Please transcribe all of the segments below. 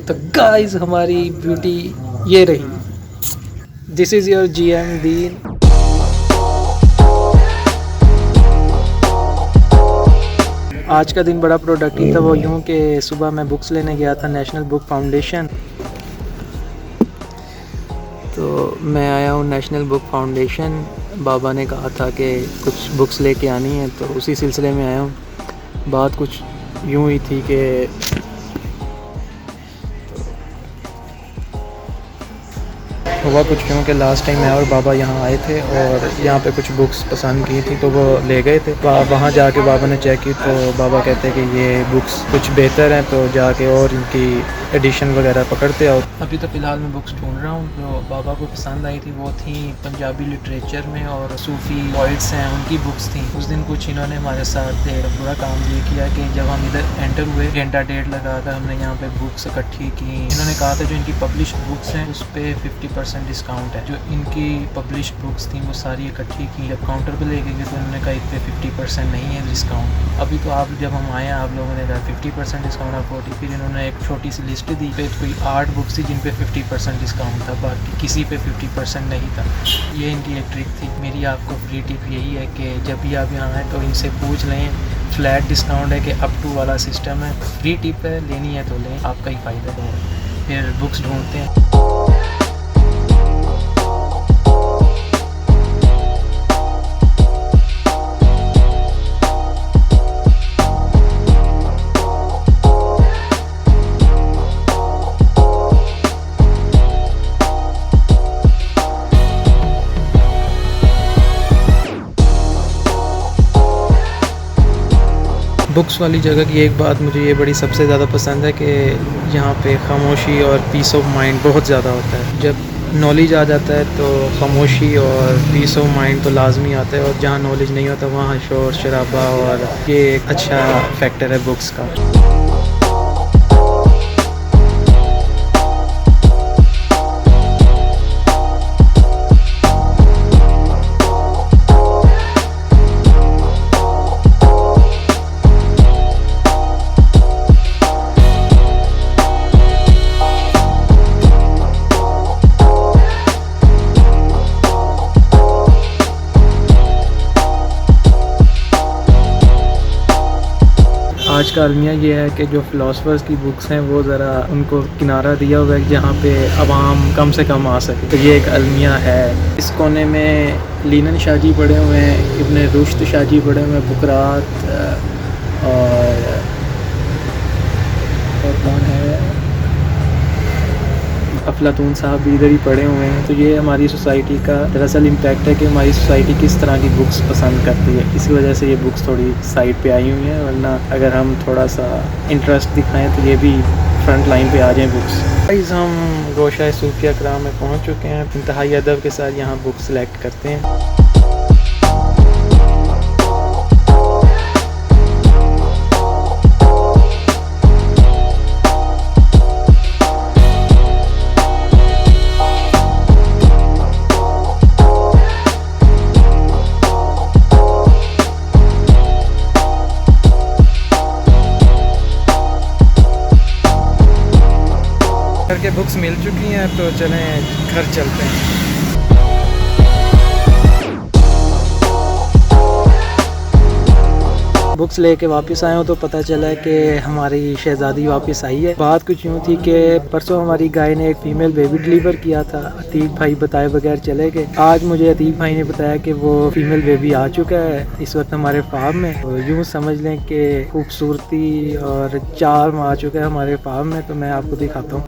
तो गाइस हमारी ब्यूटी ये रही। दिस इज़ योर GM दीन। आज का दिन बड़ा प्रोडक्टिव था। वो यूँ कि सुबह मैं बुक्स लेने गया था नेशनल बुक फाउंडेशन। तो मैं आया हूँ नेशनल बुक फाउंडेशन। बाबा ने कहा था कि कुछ बुक्स लेके आनी है, तो उसी सिलसिले में आया हूँ। बात कुछ यूँ ही थी कि हुआ कुछ यूँ कि लास्ट टाइम मैं और बाबा यहाँ आए थे और यहाँ पे कुछ बुक्स पसंद की थी, तो वो ले गए थे। वहाँ जाके बाबा ने चेक की तो बाबा कहते हैं कि ये बुक्स कुछ बेहतर हैं, तो जाके और इनकी एडिशन वगैरह पकड़ते आओ। अभी तो फ़िलहाल मैं बुक्स ढूंढ रहा हूँ। जो बाबा को पसंद आई थी वो थी पंजाबी लिटरेचर में, और सूफ़ी पोइट्स हैं उनकी बुक्स थी। उस दिन कुछ इन्होंने हमारे साथ बुरा काम ये किया कि जब हम इधर एंटर हुए, घंटा डेढ़ लगा कर हमने यहाँ पे बुक्स इकट्ठी की। इन्होंने कहा था जो इनकी पब्लिश बुक्स हैं उस पर 50% डिस्काउंट है। जो इनकी पब्लिश बुक्स थी वो सारी इकट्ठी की। जब काउंटर पे ले गए तो उन्होंने कहा इस पर 50% नहीं है डिस्काउंट। अभी तो आप जब हम आए आप लोगों ने कहा 50% डिस्काउंट है 40। फिर इन्होंने एक छोटी सी लिस्ट दी पे कोई 8 बुक्स थी जिन पे 50% डिस्काउंट था, बाकी किसी पे 50% नहीं था। ये इनकी एक ट्रिक थी। मेरी आपको फ्री टिप यही है कि जब भी आप यहाँ आएँ तो इनसे पूछ लें। फ्लैट डिस्काउंट है कि अप टू वाला सिस्टम है। फ्री टिप है, लेनी है तो लें, आपका ही फ़ायदा है। फिर बुक्स ढूंढते हैं। बुक्स वाली जगह की एक बात मुझे ये बड़ी सबसे ज़्यादा पसंद है कि यहाँ पे खामोशी और पीस ऑफ माइंड बहुत ज़्यादा होता है। जब नॉलेज आ जाता है तो खामोशी और पीस ऑफ माइंड तो लाजमी आता है, और जहाँ नॉलेज नहीं होता वहाँ शोर शराबा, और ये एक अच्छा फैक्टर है बुक्स का। आज का अलमिया ये है कि जो फ़िलासफ़र्स की बुक्स हैं वो ज़रा उनको किनारा दिया हुआ है जहाँ पे अवाम कम से कम आ सके, तो ये एक अलमिया है। इस कोने में लीनन शाह जी पढ़े हुए हैं, इब्न रुश्द शाह जी पढ़े हुए हैं, बुकरात और कौन है, अफलातून साहब भी इधर ही पढ़े हुए हैं। तो ये हमारी सोसाइटी का दरअसल इम्पैक्ट है कि हमारी सोसाइटी किस तरह की बुक्स पसंद करती है। इसी वजह से ये बुक्स थोड़ी साइड पे आई हुई हैं, वरना अगर हम थोड़ा सा इंटरेस्ट दिखाएं तो ये भी फ्रंट लाइन पे आ जाएं बुक्स। गाइस हम गोशा सूफिया कराम में पहुँच चुके हैं। इंतहाई अदब के साथ यहाँ बुक सेलेक्ट करते हैं। घर के बुक्स मिल चुकी हैं, तो चलें घर चलते हैं। बुक्स लेके वापस आए हो तो पता चला कि हमारी शहज़ादी वापस आई है। बात कुछ यूँ थी कि परसों हमारी गाय ने एक फ़ीमेल बेबी डिलीवर किया था। अतीक भाई बताए बगैर चले गए। आज मुझे अतीक भाई ने बताया कि वो फ़ीमेल बेबी आ चुका है इस वक्त हमारे फार्म में। तो यूँ समझ लें कि खूबसूरती और चार्म आ चुका है हमारे फार्म में। तो मैं आपको दिखाता हूँ।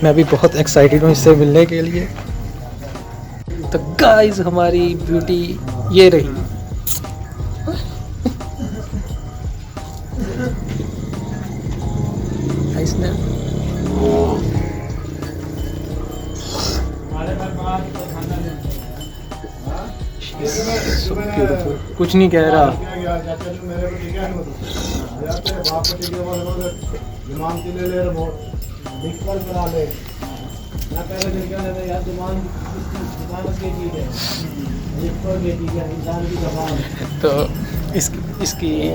मैं अभी बहुत एक्साइटेड हूँ इससे मिलने के लिए। तो गाइस हमारी ब्यूटी ये रही। इसने कुछ नहीं कह रहा। तो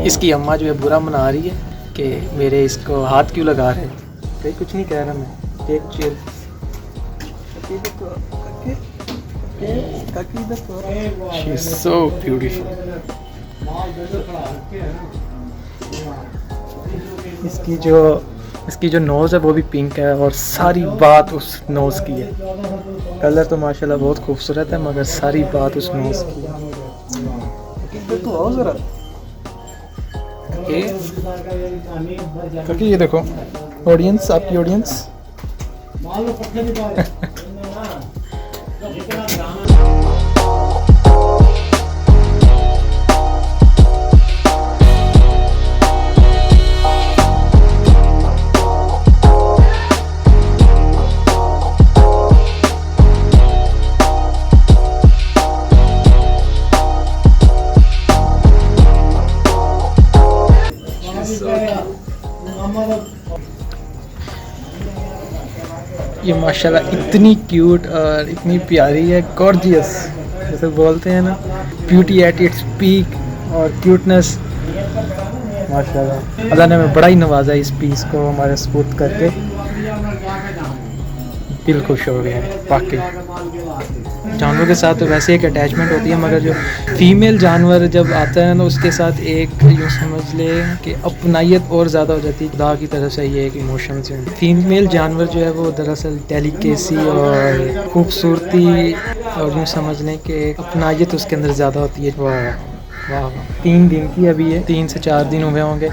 इसकी अम्मा जो है बुरा मना रही है कि मेरे इसको हाथ क्यों लगा रहे हैं। कहीं कुछ नहीं कह रहा मैं, take chill. She is so beautiful. इसकी जो नोज़ है वो भी पिंक है और सारी बात उस नोज़ की है। कलर तो माशाल्लाह बहुत खूबसूरत है मगर सारी बात उस नोज़ की है। तो आओ ज़रा क्योंकि ये देखो ऑडियंस, आपकी ऑडियंस ये माशाल्लाह इतनी क्यूट और इतनी प्यारी है, गॉर्जियस जैसे बोलते हैं ना, ब्यूटी एट इट्स पीक और क्यूटनेस। माशाल्लाह अल्लाह ने हमें बड़ा ही नवाजा इस पीस को हमारे सपुर्द करके, दिल खुश हो गया है। वाकई जानवर के साथ तो वैसे एक अटैचमेंट होती है मगर जो फीमेल जानवर जब आता है ना उसके साथ एक यूँ समझ ले कि अपनाइत और ज़्यादा हो जाती है। खुदा की तरफ से ये एक इमोशन से फीमेल जानवर जो है वो दरअसल डेलिकेसी और खूबसूरती और यूँ समझ लें कि अपनाइत उसके अंदर ज़्यादा होती है। वाह 3 दिन की अभी है, 3 से 4 दिन हुए होंगे,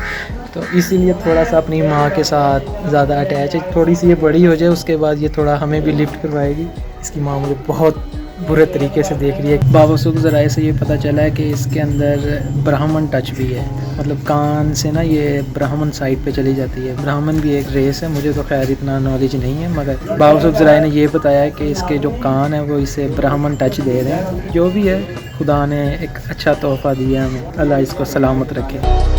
तो इसीलिए थोड़ा सा अपनी माँ के साथ ज़्यादा अटैच है। थोड़ी सी ये बड़ी हो जाए उसके बाद ये थोड़ा हमें भी लिफ्ट करवाएगी। इसकी माँ मुझे बहुत बुरे तरीके से देख रही है। बावसूख ज़राए से ये पता चला है कि इसके अंदर ब्राह्मण टच भी है, मतलब कान से ना ये ब्राह्मण साइड पे चली जाती है। ब्राह्मण भी एक रेस है, मुझे तो खैर इतना नॉलेज नहीं है मगर बावसूख ज़राए ने ये बताया है कि इसके जो कान है वो इसे ब्राह्मण टच दे रहे हैं। जो भी है खुदा ने एक अच्छा तोहफ़ा दिया हमें, अल्लाह इसको सलामत रखे।